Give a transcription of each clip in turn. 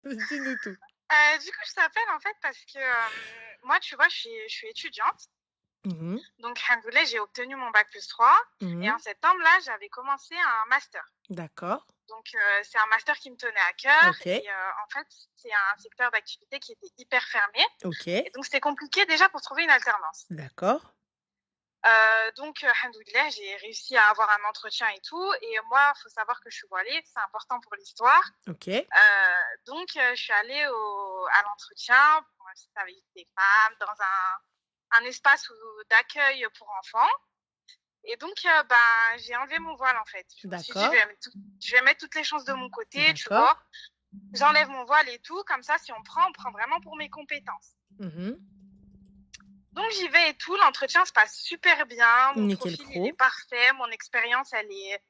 Dis-nous tout. Du coup, je t'appelle en fait parce que moi, tu vois, je suis étudiante. Mmh. Donc, alhamdoulilah, j'ai obtenu mon bac plus 3. Et Mmh. en septembre-là, j'avais commencé un master. D'accord. Donc, c'est un master qui me tenait à cœur. OK. Et en fait, c'est un secteur d'activité qui était hyper fermé. OK. Et donc, c'était compliqué déjà pour trouver une alternance. D'accord. Donc, alhamdoulilah, j'ai réussi à avoir un entretien et tout. Et moi, il faut savoir que je suis voilée, c'est important pour l'histoire. OK. Donc, je suis allée à l'entretien. Bon, c'était avec des femmes dans un espace d'accueil pour enfants. Et donc, ben, j'ai enlevé mon voile en fait. Je me suis dit, D'accord. je vais mettre toutes les chances de mon côté, tu D'accord. vois. J'enlève mon voile et tout. Comme ça, si on prend vraiment pour mes compétences. Mmh. Donc, j'y vais et tout. L'entretien se passe super bien. Mon Nickel profil, il est pro. parfait. Mon expérience, elle est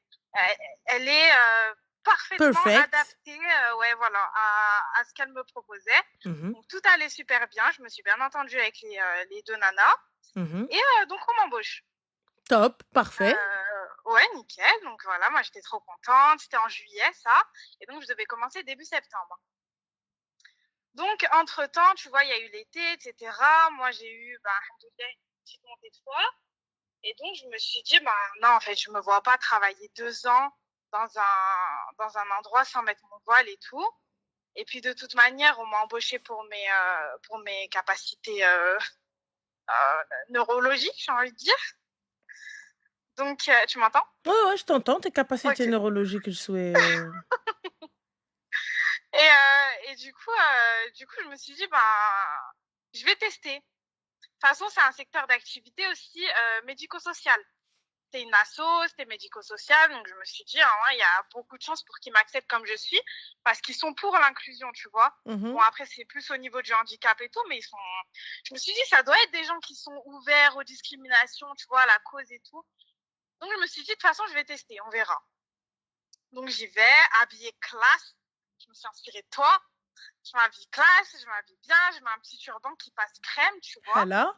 parfaitement Perfect. adaptée, ouais, voilà, à ce qu'elle me proposait. Mmh. Donc, tout allait super bien. Je me suis bien entendue avec les deux nanas. Mmh. Et donc, on m'embauche. Top, parfait. Ouais, nickel. Donc, voilà, moi, j'étais trop contente. C'était en juillet, ça. Et donc, je devais commencer début septembre. Donc, entre-temps, tu vois, il y a eu l'été, etc. Moi, j'ai eu, bah, alhamdoulilah, une petite montée de foi. Et donc, je me suis dit, bah, non, en fait, je me vois pas travailler 2 ans dans un endroit sans mettre mon voile et tout. Et puis, de toute manière, on m'a embauchée pour mes capacités neurologiques, j'ai envie de dire. Donc, tu m'entends? Ouais, ouais, je t'entends, tes capacités Ok. neurologiques, je souhait, Et du coup, je me suis dit, ben, je vais tester. De toute façon, c'est un secteur d'activité aussi médico-social. C'est une asso, c'était médico-social, donc je me suis dit, hein, il y a beaucoup de chances pour qu'ils m'acceptent comme je suis, parce qu'ils sont pour l'inclusion, tu vois. Bon, Mmh. après, c'est plus au niveau du handicap et tout, mais je me suis dit, ça doit être des gens qui sont ouverts aux discriminations, tu vois, à la cause et tout. Donc, je me suis dit, de toute façon, je vais tester, on verra. Donc, j'y vais, habillée classe. Je me suis inspirée de toi. Je m'habille classe, je m'habille bien, je mets un petit turban qui passe crème, tu vois, Hala.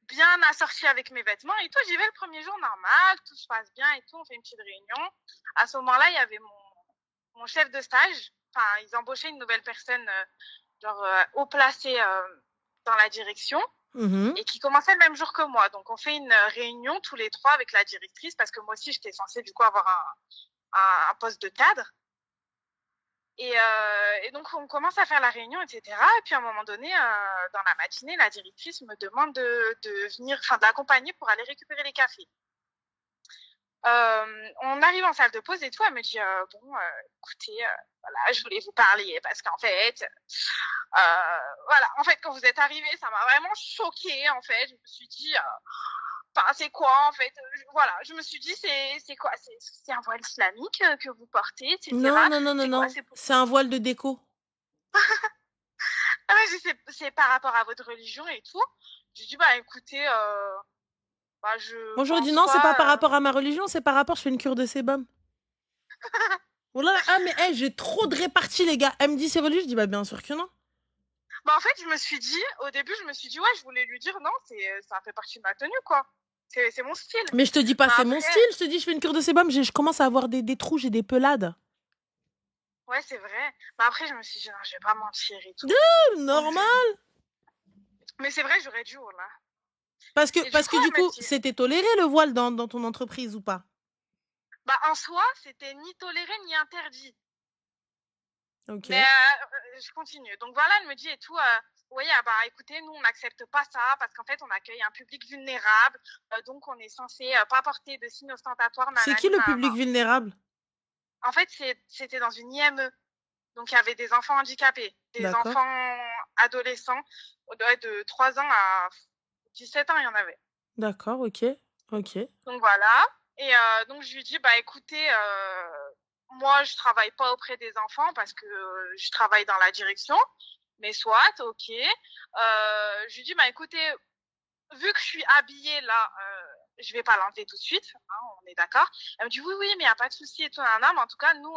bien assorti avec mes vêtements. Et tout, j'y vais le premier jour normal, tout se passe bien et tout, on fait une petite réunion. À ce moment-là, il y avait mon chef de stage. Enfin, ils embauchaient une nouvelle personne, genre haut placée dans la direction, Mmh. et qui commençait le même jour que moi. Donc, on fait une réunion tous les trois avec la directrice, parce que moi aussi, j'étais censée du coup avoir un poste de cadre. Et donc, on commence à faire la réunion, etc. Et puis, à un moment donné, dans la matinée, la directrice me demande de venir, enfin, de l'accompagner pour aller récupérer les cafés. On arrive en salle de pause et tout. Elle me dit, bon, écoutez, voilà, je voulais vous parler parce qu'en fait, voilà, en fait, quand vous êtes arrivé, ça m'a vraiment choquée, en fait. Je me suis dit, enfin, c'est quoi, en fait? Voilà, je me suis dit, c'est quoi? C'est un voile islamique que vous portez, Non, etc. non, non, non, C'est quoi? non, c'est un voile de déco. Ah ouais, c'est par rapport à votre religion et tout. J'ai dit, bah écoutez, bah, je Moi, j'aurais dit: pense «Non, c'est pas pas. par rapport à ma religion, c'est par rapport je fais une cure de sébum». Oh là là, ah mais eh, j'ai trop de réparties, les gars. Elle me dit: «C'est religieux», je dis: «Bah, bien sûr que non». Bah en fait, je me suis dit, au début, je me suis dit, ouais, je voulais lui dire, non, ça fait partie de ma tenue, quoi. C'est mon style. Mais je te dis pas: Mais «C'est mon style», après, je te dis: «Je fais une cure de sébum», je commence à avoir des trous, j'ai des pelades. ouais, c'est vrai. Mais après, je me suis dit, non, je vais pas mentir et tout. Donc, Normal. mais c'est vrai, j'aurais dû, oh là. Parce que Et du parce coup, que du elle me coup, dit, c'était toléré le voile dans ton entreprise ou pas? bah en soi, c'était ni toléré ni interdit. Mais OK. je continue. Donc voilà, elle me dit et tout, oui, ah bah écoutez, nous on n'accepte pas ça parce qu'en fait on accueille un public vulnérable, donc on est censé pas porter de signes ostentatoires, C'est qui nanani, le public nanana. vulnérable? En fait, c'était dans une IME, donc il y avait des enfants handicapés, des D'accord. enfants adolescents, ouais, de 3 ans à 17 ans, il y en avait. D'accord, OK. OK. Donc voilà. Et donc je lui dis, bah écoutez, moi je travaille pas auprès des enfants parce que je travaille dans la direction, mais soit, ok. Je lui dis, bah écoutez, vu que je suis habillée là, je vais pas l'enlever tout de suite, hein, on est d'accord. Elle me dit, oui, oui, mais il n'y a pas de souci et tout, mais en tout cas, nous,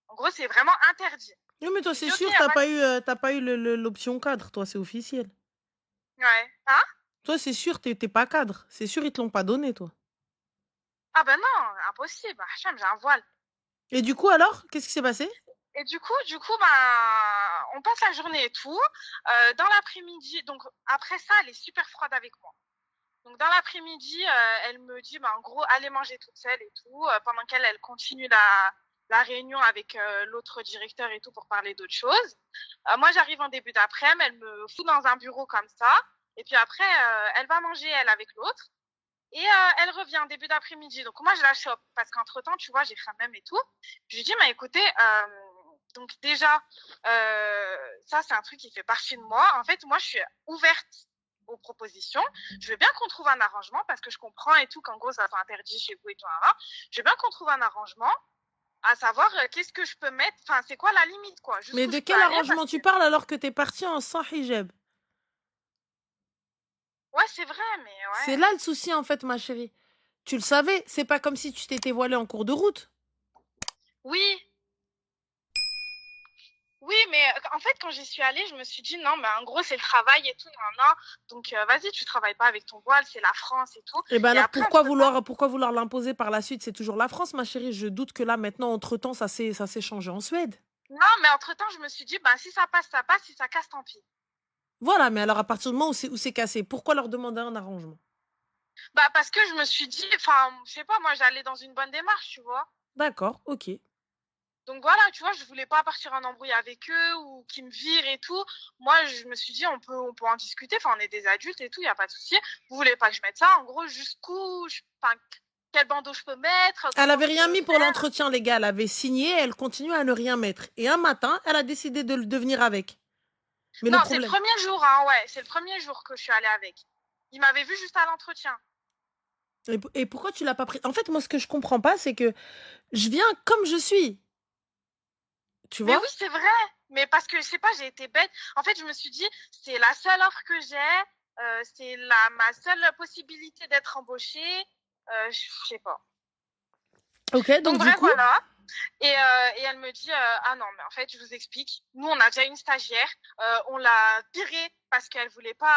en gros, c'est vraiment interdit. Non, mais toi, Je lui c'est dis, ok, il sûr, n'y a pas de tu pas eu l'option cadre, toi, c'est officiel. ouais. Hein? Toi, c'est sûr, tu pas cadre. C'est sûr, ils te l'ont pas donné, toi. Ah ben non, impossible. Hacham, j'ai un voile. Et du coup, alors, qu'est-ce qui s'est passé? Et ben, on passe la journée et tout. Dans l'après-midi, donc après ça, elle est super froide avec moi. Donc dans l'après-midi, elle me dit, bah, en gros, allez manger toute seule et tout, pendant qu'elle continue la réunion avec l'autre directeur et tout pour parler d'autres choses. Moi, j'arrive en début d'après-midi, elle me fout dans un bureau comme ça. Et puis après, elle va manger, elle, avec l'autre. Et elle revient en début d'après-midi. Donc moi, je la chope parce qu'entre-temps, tu vois, j'ai faim même et tout. Je lui dis, mais écoutez, donc déjà, ça, c'est un truc qui fait partie de moi. En fait, moi, je suis ouverte aux propositions. Je veux bien qu'on trouve un arrangement parce que je comprends et tout qu'en gros, ça soit interdit chez vous et tout. Hein. Je veux bien qu'on trouve un arrangement, à savoir qu'est-ce que je peux mettre, enfin, c'est quoi la limite, quoi. Mais Jusqu'où de je peux quel aller arrangement parce que... tu parles alors que t'es partie en sans hijab? Ouais, c'est vrai, mais C'est ouais. là le souci, en fait, ma chérie. Tu le savais, c'est pas comme si tu t'étais voilée en cours de route. Oui, oui, mais en fait, quand j'y suis allée, je me suis dit, non, mais en gros, c'est le travail et tout, non, non. Donc, vas-y, tu travailles pas avec ton voile, c'est la France et tout. Et ben Et alors, après, entre-temps, pourquoi vouloir l'imposer par la suite? C'est toujours la France, ma chérie. Je doute que là, maintenant, entre-temps, ça s'est changé en Suède. non, mais entre-temps, je me suis dit, bah, si ça passe, ça passe, si ça casse, tant pis. Voilà, mais alors, à partir du moment où c'est cassé, pourquoi leur demander un arrangement? Bah, parce que je me suis dit, enfin, je sais pas, moi, j'allais dans une bonne démarche, tu vois. D'accord, ok. Donc voilà, tu vois, je voulais pas partir en embrouille avec eux ou qu'ils me virent et tout. Moi, je me suis dit, on peut en discuter. Enfin, on est des adultes et tout, il y a pas de souci. Vous voulez pas que je mette ça? En gros, enfin, quel bandeau je peux mettre? Elle Comment avait je rien peux mis pour faire? l'entretien, les gars. Elle avait signé, elle continue à ne rien mettre. Et un matin, elle a décidé de venir avec. Mais Non, le c'est le problème. premier jour, hein, ouais, c'est le premier jour que je suis allée avec. Il m'avait vu juste à l'entretien. Et pourquoi tu l'as pas pris? En fait, moi, ce que je comprends pas, c'est que je viens comme je suis. Tu Mais vois? oui, c'est vrai. Mais parce que, je sais pas, j'ai été bête. En fait, je me suis dit, c'est la seule offre que j'ai. C'est ma seule possibilité d'être embauchée. Je sais pas. Ok, donc Donc, du bref, coup, voilà. Et elle me dit, ah non, mais en fait, je vous explique. Nous, on a déjà une stagiaire. On l'a virée parce qu'elle voulait pas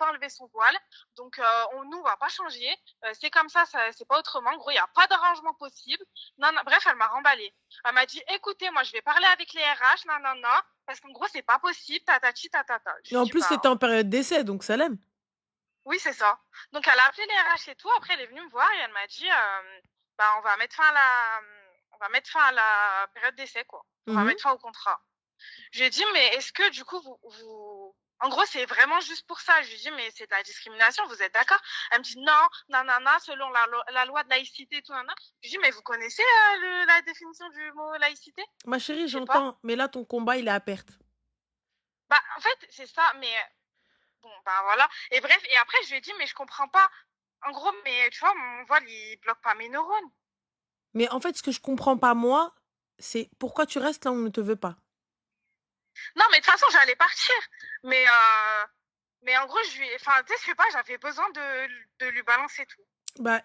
enlever son voile. Donc, nous, on va pas changer. C'est comme ça, c'est pas autrement. En gros, il y a pas d'arrangement possible. Non, non, bref, elle m'a remballée. Elle m'a dit, écoutez, moi, je vais parler avec les RH, non, non, non, parce qu'en gros, c'est pas possible, tatati, tatata. Je et lui en dis, plus, bah, c'était en période d'essai, donc ça l'aime. oui, c'est ça. Donc, elle a appelé les RH et tout. Après, elle est venue me voir et elle m'a dit, bah, on va mettre fin à la période d'essai, quoi. On va Mhm. mettre fin au contrat. Je lui ai dit, mais est-ce que du coup, en gros, c'est vraiment juste pour ça. Je lui ai dit, mais c'est de la discrimination, vous êtes d'accord? Elle me dit, non, non, non, non, selon la loi de laïcité, tout, non, non. Je lui ai dit, mais vous connaissez la définition du mot laïcité? Ma chérie, Je sais pas. j'entends, mais là, ton combat, il est à perte. Bah, en fait, c'est ça, mais bon, bah voilà. Et bref, et après, je lui ai dit, mais je comprends pas. En gros, mais tu vois, mon voile, il bloque pas mes neurones. Mais en fait, ce que je comprends pas, moi, c'est pourquoi tu restes là où on ne te veut pas. Non, mais de toute façon, j'allais partir. Mais en gros, enfin, tu sais, je sais pas, j'avais besoin de lui balancer tout. Bah,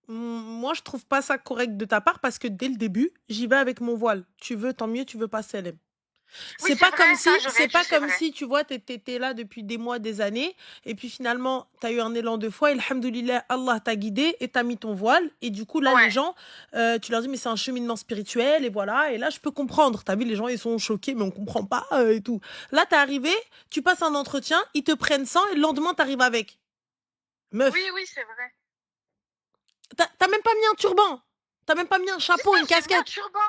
moi, je trouve pas ça correct de ta part parce que dès le début, j'y vais avec mon voile. Tu veux, tant mieux, tu veux pas, célèbre. Oui, c'est vrai, ça, C'est j'aurais dû, pas c'est comme vrai. si, tu vois, t'étais là depuis des mois, des années, et puis finalement, t'as eu un élan de foi, et alhamdoulilah, Allah t'a guidé, et t'as mis ton voile, et du coup, là, les Ouais, gens, tu leur dis, mais c'est un cheminement spirituel, et voilà, et là, je peux comprendre. T'as vu, les gens, ils sont choqués, mais on comprend pas, et tout. Là, t'es arrivé, tu passes un entretien, ils te prennent 100, et le lendemain, t'arrives avec. oui, Meuf, oui, c'est vrai. t'as même pas mis un turban, t'as même pas mis un Si, chapeau, une si, j'ai mis un casquette. turban.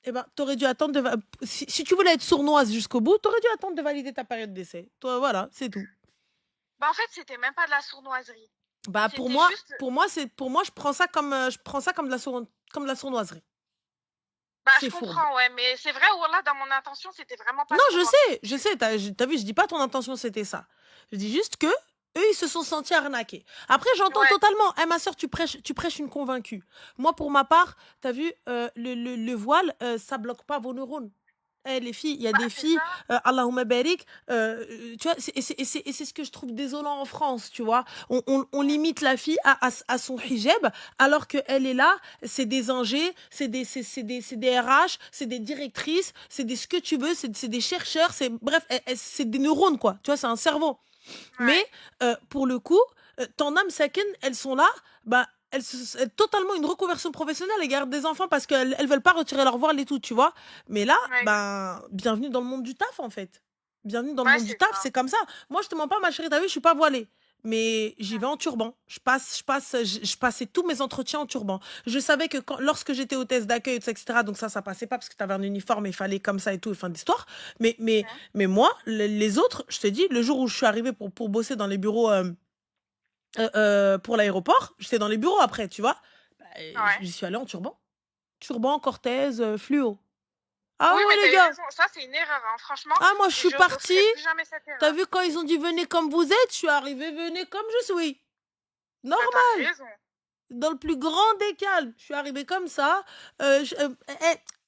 Eh ben, t'aurais dû attendre si tu voulais être sournoise jusqu'au bout, t'aurais dû attendre de valider ta période d'essai. Toi, voilà, c'est tout. Bah, en fait, c'était même pas de la sournoiserie. Bah C'était juste, pour moi je prends ça comme comme de la sournoiserie. bah, je C'est fourbe. comprends, ouais, mais c'est vrai, Wallah, dans mon intention, c'était vraiment pas Non, sournois. je sais, t'as vu, je dis pas ton intention c'était ça. Je dis juste que eux ils se sont sentis arnaqués. Après j'entends Ouais, totalement, eh, ma soeur tu prêches une convaincue. Moi pour ma part, t'as vu le voile ça bloque pas vos neurones. Eh, les filles, il y a bah, des c'est filles, ça. Allahumma barik, tu vois, et c'est ce que je trouve désolant en France, tu vois. On limite la fille à son hijab, alors qu'elle est là, c'est des ingés, c'est des RH, c'est des directrices, c'est des ce que tu veux, c'est des chercheurs, bref, c'est des neurones, quoi. Tu vois, c'est un cerveau. Mais Ouais. pour le coup, ton âme sakin, elles sont là, bah, totalement une reconversion professionnelle. Elles gardent des enfants parce qu'elles elles veulent pas retirer leur voile et tout, tu vois. Mais là, Ouais, ben, bienvenue dans le monde du taf, en fait. Bienvenue dans le ouais, monde du c'est taf, ça. c'est comme ça. Moi, je te mens pas, ma chérie, t'as vu, je suis pas voilée. Mais j'y vais en turban. Je passais tous mes entretiens en turban. Je savais que lorsque j'étais hôtesse d'accueil, etc., donc ça passait pas parce que t'avais un uniforme et il fallait comme ça et tout, fin d'histoire. Mais, mais, Ouais. mais moi, les autres, je te dis, le jour où je suis arrivée pour bosser dans les bureaux, pour l'aéroport, j'étais dans les bureaux après, tu vois. Bah, Ouais. j'y suis allée en turban. Turban, Cortèze, fluo. Ah Oui, mais ouais, t'as les eu gars. raison. Ça, c'est une erreur, hein. Franchement, Ah, moi, je suis je partie. referai plus jamais cette T'as erreur. vu quand ils ont dit venez comme vous êtes, je suis arrivée, venez comme je suis. Bah, t'as Normal. raison. Dans le plus grand des calmes. Je suis arrivée comme ça.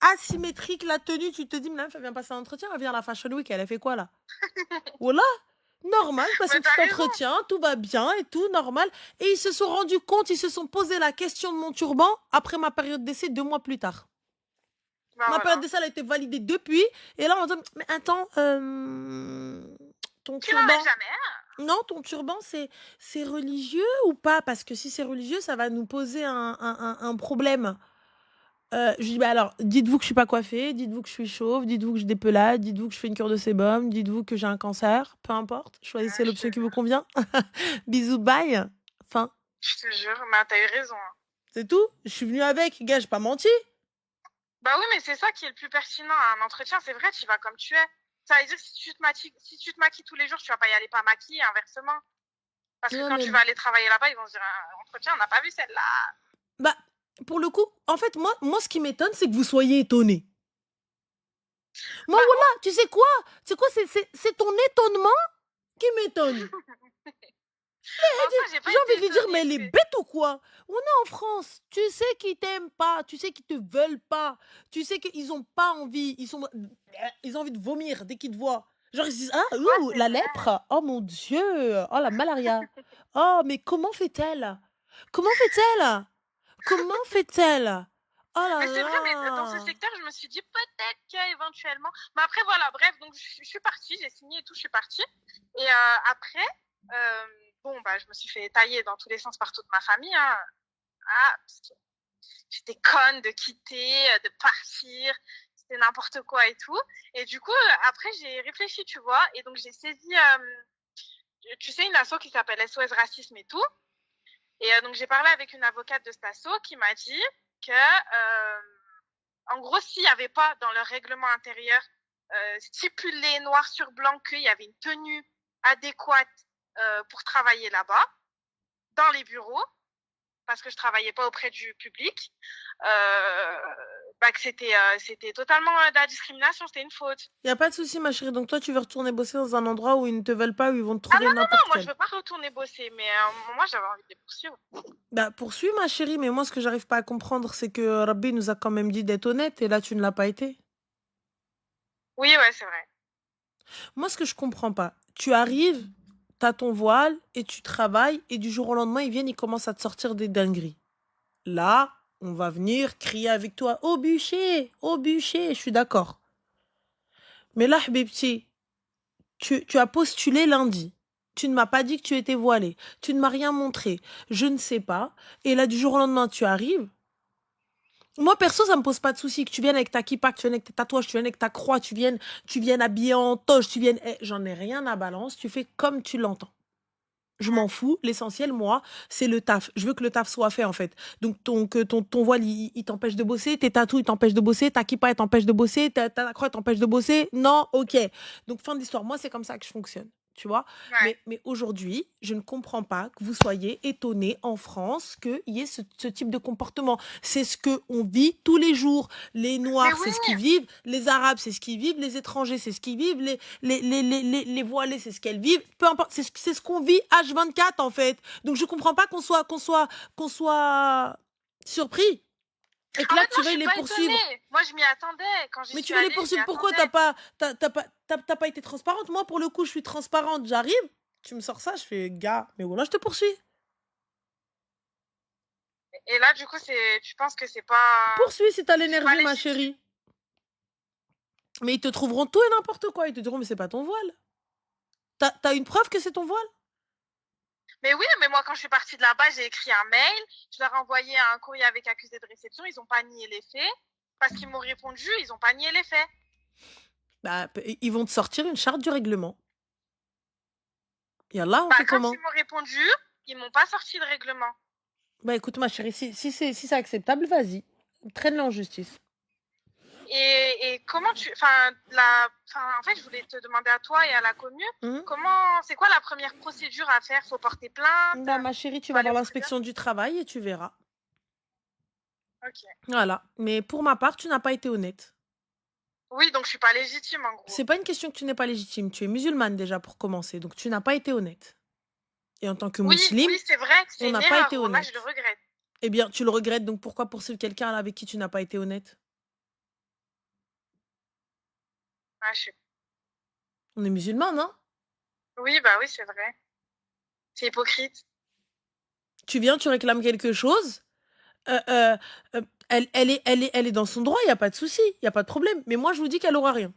Asymétrique, la tenue, tu te dis, mais elle vient passer un entretien, elle vient à la Fashion Week, elle a fait quoi là? Voilà. Normal, je passe Mais un t'as petit raison. entretien, tout va bien et tout, normal. Et ils se sont rendus compte, ils se sont posé la question de mon turban après ma période d'essai 2 mois plus tard. Bah, Ma période voilà. d'essai elle a été validée depuis. Et là, on dit, mais attends, ton Tu n'en as turban, jamais un. non, ton turban, c'est religieux ou pas? Parce que si c'est religieux, ça va nous poser un problème. Je dis, bah alors, dites-vous que je suis pas coiffée, dites-vous que je suis chauve, dites-vous que je dépelade, dites-vous que je fais une cure de sébum, dites-vous que j'ai un cancer, peu importe, choisissez Ouais, je te l'option qui vous jure. convient. Bisous, bye. Enfin, Je te jure. Mais t'as eu raison, hein. c'est tout. Je suis venue avec, gars, j'ai pas menti. Bah oui, mais c'est ça qui est le plus pertinent à un entretien. C'est vrai, tu y vas comme tu es. Ça veut dire que si tu te maquilles tous les jours, tu vas pas y aller pas maquillée, inversement. Parce que Non, quand mais tu vas aller travailler là-bas, ils vont se dire, un entretien, on n'a pas vu celle-là. bah, pour le coup, en fait, moi, ce qui m'étonne, c'est que vous soyez étonnés. Moi, Bah, voilà, tu sais quoi? C'est quoi? C'est ton étonnement qui m'étonne. en soi, j'ai J'ai pas été envie de lui dire, mais étonnée. elle est bête ou quoi? On est en France. Tu sais qu'ils t'aiment pas. Tu sais qu'ils te veulent pas. Tu sais qu'ils ont pas envie. Ils ont envie de vomir dès qu'ils te voient. Genre, ils se disent, ah, Ouais, ouh, c'est la vrai. lèpre. Oh mon Dieu. Oh, la malaria. Oh, mais comment fait-elle? Comment fait-elle? Comment fait-elle? Oh là Mais c'est vrai, mais dans ce là. secteur, je me suis dit peut-être qu'éventuellement. Mais après, voilà, bref, donc je suis partie, j'ai signé et tout, je suis partie. Et après, euh, bon, bah, je me suis fait tailler dans tous les sens par toute ma famille, hein. Ah, parce que j'étais conne de quitter, de partir, c'était n'importe quoi et tout. Et du coup, après, j'ai réfléchi, tu vois, et donc j'ai saisi, tu sais, une asso qui s'appelle SOS Racisme et tout. Et donc j'ai parlé avec une avocate de cette asso qui m'a dit que, en gros, s'il n'y avait pas dans leur règlement intérieur stipulé noir sur blanc qu'il y avait une tenue adéquate pour travailler là-bas, dans les bureaux, parce que je travaillais pas auprès du public, euh, bah que c'était totalement de la discrimination, c'était une faute. Y a pas de souci, ma chérie. Donc, toi, tu veux retourner bosser dans un endroit où ils ne te veulent pas, où ils vont te Ah trouver non, non, n'importe non, moi je quel. veux pas retourner bosser, mais moi j'avais envie de les poursuivre. Bah, poursuis, ma chérie, mais moi, ce que j'arrive pas à comprendre, c'est que Rabbi nous a quand même dit d'être honnête, et là, tu ne l'as pas été. Oui, ouais, c'est vrai. Moi, ce que je comprends pas, tu arrives, t'as ton voile, et tu travailles, et du jour au lendemain, ils viennent, ils commencent à te sortir des dingueries. Là, on va venir crier avec toi, au bûcher, je suis d'accord. Mais là, Habibti, tu as postulé lundi. Tu ne m'as pas dit que tu étais voilée. Tu ne m'as rien montré. Je ne sais pas. Et là, du jour au lendemain, tu arrives. Moi, perso, ça me pose pas de souci. Que tu viennes avec ta kippa, que tu viennes avec tes tatouages, tu viennes avec ta croix, tu viennes habillé en toge, tu viennes. J'en ai rien à balance. Tu fais comme tu l'entends. Je m'en fous. L'essentiel, moi, c'est le taf. Je veux que le taf soit fait, en fait. Donc, que ton voile, il t'empêche de bosser. Tes tatous, ils t'empêchent de bosser. Ta kippa, elle t'empêche de bosser. Ta croix, elle t'empêche de bosser. Non, ok. Donc, fin de l'histoire. Moi, c'est comme ça que je fonctionne. Tu vois? Ouais. Mais aujourd'hui, je ne comprends pas que vous soyez étonnés en France qu'il y ait ce type de comportement. C'est ce qu'on vit tous les jours. Les Mais Noirs, oui, c'est ce qu'ils vivent. Les Arabes, c'est ce qu'ils vivent. Les étrangers, c'est ce qu'ils vivent. Les voilés, c'est ce qu'elles vivent. Peu importe, c'est ce qu'on vit H24 en fait. Donc je comprends pas qu'on soit surpris et que en là fait, non, tu je veuilles suis les pas poursuivre. étonnée. Moi, je m'y attendais. Quand j'y Mais tu suis veux les allée, je m'y poursuivre pourquoi attendais. t'as pas été transparente. Moi pour le coup je suis transparente. J'arrive, tu me sors ça, je fais gars, mais voilà je te poursuis. Et là, du coup, tu penses que Poursuis si t'as c'est pas l'énergie ma légitime. chérie. Mais ils te trouveront tout et n'importe quoi. Ils te diront mais c'est pas ton voile. T'as une preuve que c'est ton voile? Mais oui, mais moi, quand je suis partie de là-bas, j'ai écrit un mail, je leur ai envoyé un courrier avec accusé de réception, ils n'ont pas nié les faits. Parce qu'ils m'ont répondu, ils n'ont pas nié les faits. Bah, ils vont te sortir une charte du règlement. Et là, on Bah, fait quand comment? ils m'ont répondu, ils m'ont pas sorti de règlement. Bah écoute, ma chérie, si c'est acceptable, vas-y. Traîne-le en justice. Et comment en fait, je voulais te demander à toi et à la commu, Mhm. c'est quoi la première procédure à faire? Faut porter plainte? Bah, ma chérie, tu Faut vas aller voir au tribunal? l'inspection du travail et tu verras. Ok. Voilà. Mais pour ma part, tu n'as pas été honnête. Oui, donc je suis pas légitime en gros. C'est pas une question que tu n'es pas légitime. Tu es musulmane déjà pour commencer. Donc tu n'as pas été honnête. Et en tant que Oui, musulmane, oui, c'est vrai que on c'est une n'a pas erreur. été Wallah, je le honnête. regrette. Eh bien, tu le regrettes, donc pourquoi poursuivre quelqu'un avec qui tu n'as pas été honnête? Ah, je suis... On est musulman, non? Oui, bah oui, c'est vrai. C'est hypocrite. Tu viens, tu réclames quelque chose. euh, euh, elle est dans son droit, il n'y a pas de souci, il n'y a pas de problème. Mais moi, je vous dis qu'elle aura rien.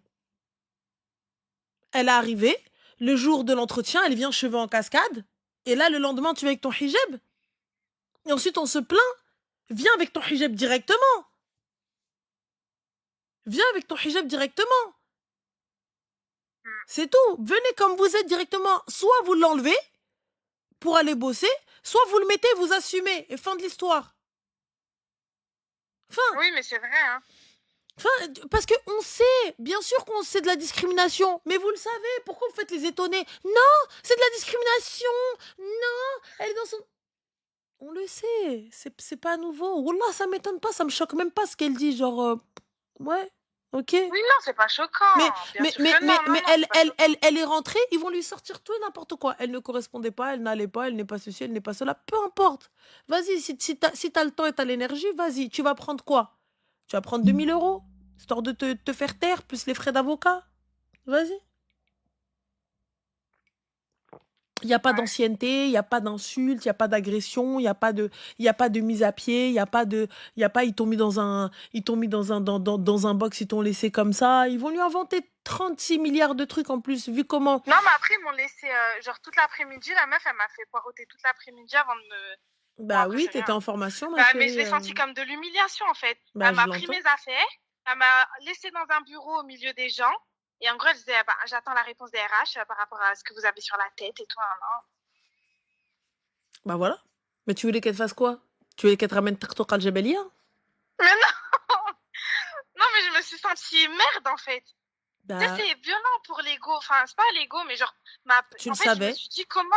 Elle est arrivée, le jour de l'entretien, elle vient cheveux en cascade. Et là, le lendemain, tu vas avec ton hijab. Et ensuite, on se plaint. Viens avec ton hijab directement. Viens avec ton hijab directement. Hmm. C'est tout. Venez comme vous êtes directement. Soit vous l'enlevez pour aller bosser, soit vous le mettez, vous assumez. Et fin de l'histoire. Fin. Oui, mais c'est vrai, hein. Enfin, parce qu'on sait, bien sûr qu'on sait de la discrimination, mais vous le savez, pourquoi vous faites les étonner? Non, c'est de la discrimination. Non, elle est dans son... On le sait, c'est pas nouveau. Wallah, ça m'étonne pas, ça me choque même pas ce qu'elle dit, genre, ouais, ok. Oui, non, c'est pas choquant. Mais, Bien mais, sûr mais, que non, mais, non, mais non, elle, c'est pas elle, choquant. elle, elle est rentrée, ils vont lui sortir tout et n'importe quoi. Elle ne correspondait pas, elle n'allait pas, elle n'est pas ceci, elle n'est pas cela, peu importe. Vas-y, si t'as le temps et t'as l'énergie, vas-y, tu vas prendre quoi? Tu vas prendre 2 000 euros, histoire de te faire taire, plus les frais d'avocat. Vas-y. Il n'y a pas Ouais. d'ancienneté, il n'y a pas d'insulte, il n'y a pas d'agression, il y a pas de mise à pied, ils t'ont mis dans un box, ils t'ont laissé comme ça. Ils vont lui inventer 36 milliards de trucs en plus, vu comment. Non, mais après, ils m'ont laissé, genre, toute l'après-midi. La meuf, elle m'a fait poireauter toute l'après-midi avant de me... Bon, Bah après, oui, j'ai t'étais rien. en formation, ma Bah, mais je chérie. l'ai senti comme de l'humiliation, en fait. Bah, Elle je m'a pris l'entends. mes affaires, elle m'a laissé dans un bureau au milieu des gens. Et en gros, elle disait, bah, j'attends la réponse des RH par rapport à ce que vous avez sur la tête et tout. Hein, non. Bah voilà. Mais tu voulais qu'elle fasse quoi? Tu voulais qu'elle te ramène Tartouk al-Jabalia? Mais non, non, mais je me suis sentie merde, en fait. Tu sais, Bah, c'est violent pour l'ego. Enfin, c'est pas l'ego, mais genre, tu le en fait, je me savais. suis dit, comment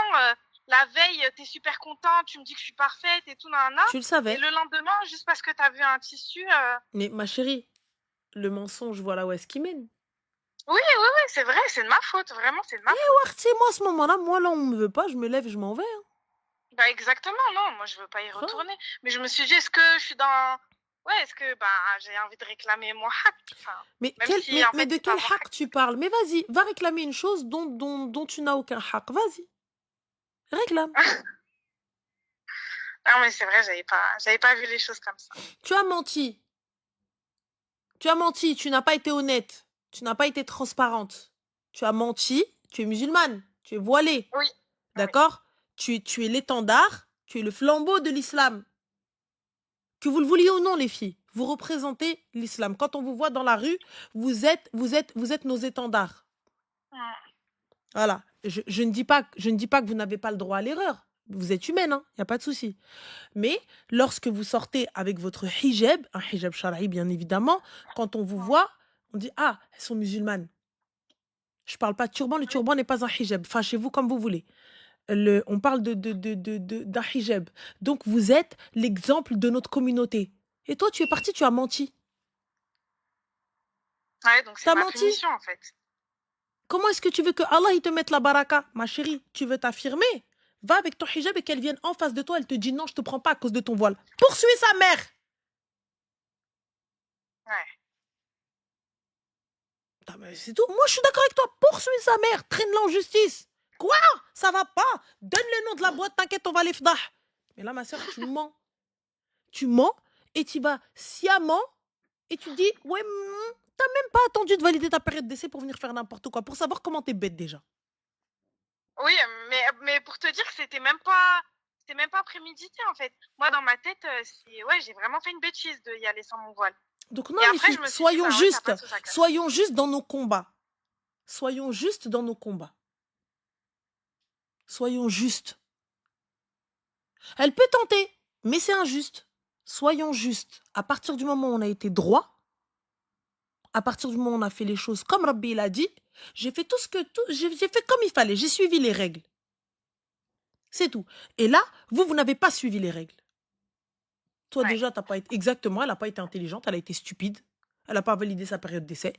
la veille, t'es super contente, tu me dis que je suis parfaite et tout, nan, Tu le et savais. le lendemain, juste parce que t'as vu un tissu. Mais ma chérie, le mensonge, voilà où est-ce qu'il mène. Oui, oui, oui, c'est vrai, c'est de ma faute. Vraiment, c'est de ma faute. C'est moi, à ce moment-là, moi, là, on me veut pas, je me lève et je m'en vais, hein. Bah, exactement, non, moi, je veux pas y Enfin, retourner. Mais je me suis dit, est-ce que je suis dans. Ouais, est-ce que bah, j'ai envie de réclamer mon hack? Enfin, mais, même quel, si, mais, en mais fait, de c'est quel pas mon hack hack. tu parles? Mais vas-y, va réclamer une chose dont tu n'as aucun hack. Vas-y, réclame. Non, mais c'est vrai, j'avais pas vu les choses comme ça. Tu as menti. Tu as menti, tu n'as pas été honnête. Tu n'as pas été transparente. Tu as menti, tu es musulmane, tu es voilée. Oui, oui. D'accord? Tu es l'étendard, tu es le flambeau de l'islam. Que vous le vouliez ou non, les filles, vous représentez l'islam. Quand on vous voit dans la rue, vous êtes nos étendards. Mm. Voilà. Je ne dis pas que vous n'avez pas le droit à l'erreur. Vous êtes humaine, il n'y a pas de souci. Mais lorsque vous sortez avec votre hijab, un hijab shara'i bien évidemment, quand on vous voit, on dit ah, elles sont musulmanes. Je parle pas de turban, le Oui. turban n'est pas un hijab. Fâchez-vous comme vous voulez. On parle d'un hijab. Donc vous êtes l'exemple de notre communauté. Et toi, tu es parti, tu as menti. Ouais, donc c'est T'as ma menti. punition, en fait. Comment est-ce que tu veux que Allah il te mette la baraka? Ma chérie, tu veux t'affirmer? Va avec ton hijab et qu'elle vienne en face de toi, elle te dit non, je te prends pas à cause de ton voile. Poursuis sa mère. Ouais. Ah, mais c'est tout. Moi, je suis d'accord avec toi. Poursuis sa mère. Traîne-la en justice. Quoi? Ça va pas. Donne le nom de la boîte, t'inquiète, on va les fdah. Mais là, ma soeur, tu mens. Tu mens et tu vas sciemment et tu dis, ouais, t'as même pas attendu de valider ta période d'essai pour venir faire n'importe quoi, pour savoir comment t'es bête déjà. Oui, mais pour te dire que c'était même pas prémédité, en fait. Moi, dans ma tête, ouais, j'ai vraiment fait une bêtise de y aller sans mon voile. Donc non, Et les après, je filles, me suis dit: «Bah ouais, ça passe ou ça casse». soyons justes dans nos combats. Soyons justes dans nos combats. Soyons justes. Elle peut tenter, mais c'est injuste. Soyons justes. À partir du moment où on a été droit, à partir du moment où on a fait les choses comme Rabbi il a dit, j'ai fait j'ai fait comme il fallait, j'ai suivi les règles. C'est tout. Et là, vous n'avez pas suivi les règles. Toi, Ouais. déjà, t'as pas été, exactement, elle n'a pas été intelligente, elle a été stupide. Elle n'a pas validé sa période d'essai.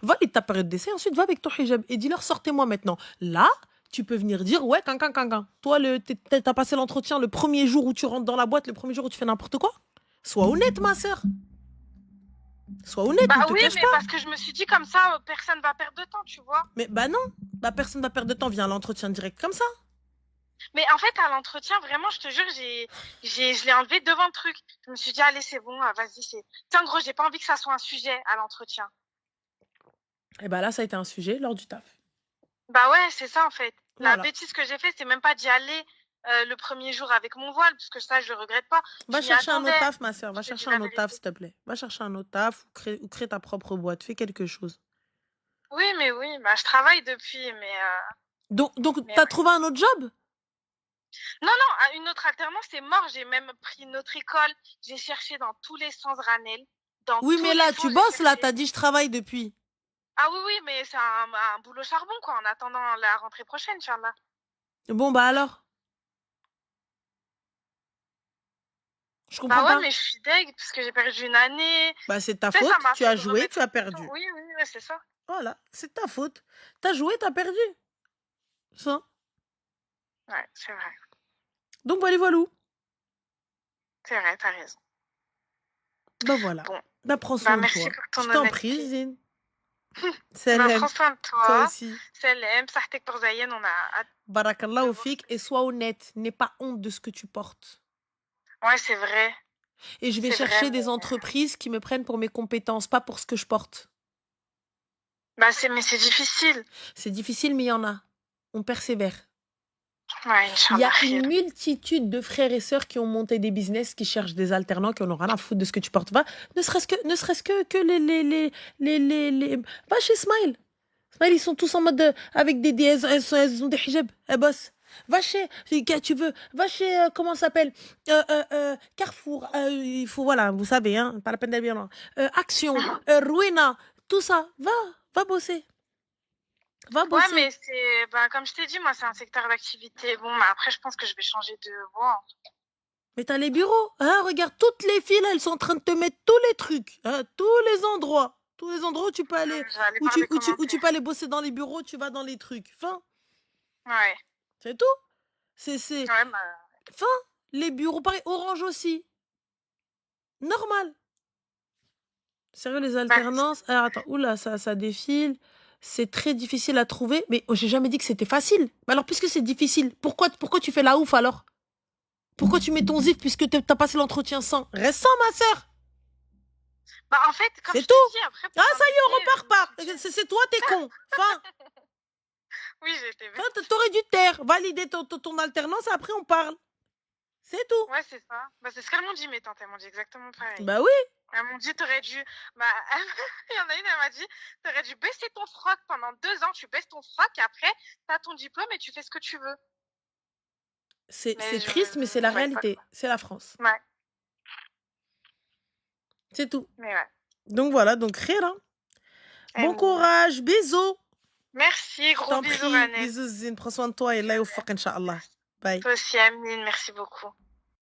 Valide ta période d'essai, ensuite va avec ton hijab et dis-leur, sortez-moi maintenant. Là, tu peux venir dire, ouais, cancan. Toi, t'as passé l'entretien le premier jour où tu rentres dans la boîte, le premier jour où tu fais n'importe quoi. Sois honnête, ma sœur. Sois honnête, ne Bah te oui, cache mais pas. parce que je me suis dit comme ça, personne va perdre de temps, tu vois? Mais bah non, bah personne va perdre de temps, viens à l'entretien direct comme ça. Mais en fait, à l'entretien, vraiment, je te jure, je l'ai enlevé devant le truc. Je me suis dit: «Allez, c'est bon, vas-y, c'est» tu sais, en gros, j'ai pas envie que ça soit un sujet à l'entretien. Et bah là, ça a été un sujet lors du taf. Bah ouais, c'est ça, en fait. La Voilà. bêtise que j'ai fait, c'est même pas d'y aller, le 1er jour avec mon voile, parce que ça, je le regrette pas. Va Je m'y chercher un autre attendais, taf, ma sœur. Va je te dis chercher la un autre taf, vérité. s'il te plaît. Va chercher un autre taf ou crée ta propre boîte. Fais quelque chose. Oui, bah, je travaille depuis, Donc mais t'as ouais. trouvé un autre job? Non, une autre alternance, c'est mort. J'ai même pris une autre école. J'ai cherché dans tous les sens, Ranel. Dans Oui, tous mais les là, tu sens, j'ai bosses, là. cherché. T'as dit, je travaille depuis. Ah oui, mais c'est un boulot charbon, quoi, en attendant la rentrée prochaine, Inch'Allah. Bon, bah alors. Je Bah comprends ouais, pas. mais je suis deg, parce que j'ai perdu une année. Bah, c'est ta Tu sais, ça faute. m'a Tu fait as me joué, tu remettre as en question. perdu. Oui, ouais, c'est ça. Voilà, c'est ta faute. T'as joué, t'as perdu. Ça. Ouais, c'est vrai. Donc, voilà, voilà. C'est vrai, t'as raison. Bah, voilà. Bon, Bah, prends bah soin de merci toi. pour Je ton t'en prie, honnêteté. Zine. Bah Salam. prends soin de Toi toi. aussi. Salam, Sahtek pour Zayen, on a hâte de Barakallahu voir fik. ce que Et sois honnête. N'aie pas honte de ce que tu portes. Ouais, c'est vrai. Et je vais C'est vrai, chercher mais des entreprises qui me prennent pour mes compétences, pas pour ce que je porte. bah c'est difficile. C'est difficile, mais il y en a. On persévère. Ouais, Il y Inch'Allah a khir. une multitude de frères et sœurs qui ont monté des business, qui cherchent des alternants, qui en ont rien à foutre de ce que tu portes. Va, ne serait-ce que va chez Smile. Smile, ils sont tous en mode avec elles ont des hijabs, elles bossent. Va chez, tu veux, va chez, comment ça s'appelle, Carrefour, il faut, voilà, vous savez, hein, pas la peine d'aller bien loin. Action, Ruina, tout ça, va bosser, va Ouais, bosser. mais c'est bah comme je t'ai dit, moi c'est un secteur d'activité. Bon, bah après je pense que je vais changer de voie. Mais t'as les bureaux, hein, regarde, toutes les filles, là, elles sont en train de te mettre tous les trucs, hein, tous les endroits. Tous les endroits où tu peux aller, Je vais aller voir les où tu peux commentaires. aller bosser dans les bureaux, tu vas dans les trucs. Fin, Ouais. c'est tout. C'est, Ouais, bah fin, les bureaux, pareil, Orange aussi. Normal. Sérieux, les merci. alternances. Alors, attends, oula, ça défile. C'est très difficile à trouver. Mais oh, j'ai jamais dit que c'était facile. Mais alors, puisque c'est difficile, pourquoi tu fais la ouf alors? Pourquoi tu mets ton zif puisque t'as passé l'entretien sans? Reste sans, ma sœur. Bah en fait, comme C'est je t'ai tout. dit, après Ah, pour ça y est, on m'embêter, je repart me pas. suis dit C'est toi, t'es con. Fin. oui, j'ai été Fin, bête. t'aurais dû taire. Valider ton alternance, après on parle. C'est tout. Ouais, c'est ça. Bah c'est ce qu'elles m'ont dit, mes tantes, elles m'ont dit exactement pareil. Bah oui. Elles m'ont dit, t'aurais dû. Bah, il y en a une, elle m'a dit, t'aurais dû baisser ton froc pendant 2 ans. Tu baisses ton froc et après, t'as ton diplôme et tu fais ce que tu veux. C'est Mais triste, mais c'est la je voyais pas réalité. quoi. C'est la France. Ouais, C'est tout. mais ouais. Donc voilà, donc rire. Hein. Bon Amine. courage. Bisous. Merci, Je gros t'en bisous, prie. Ranel. Bisous, Zine. Prends soin de toi et là, au fuck, Inch'Allah. Merci. Bye. Toi aussi, Amine, merci beaucoup.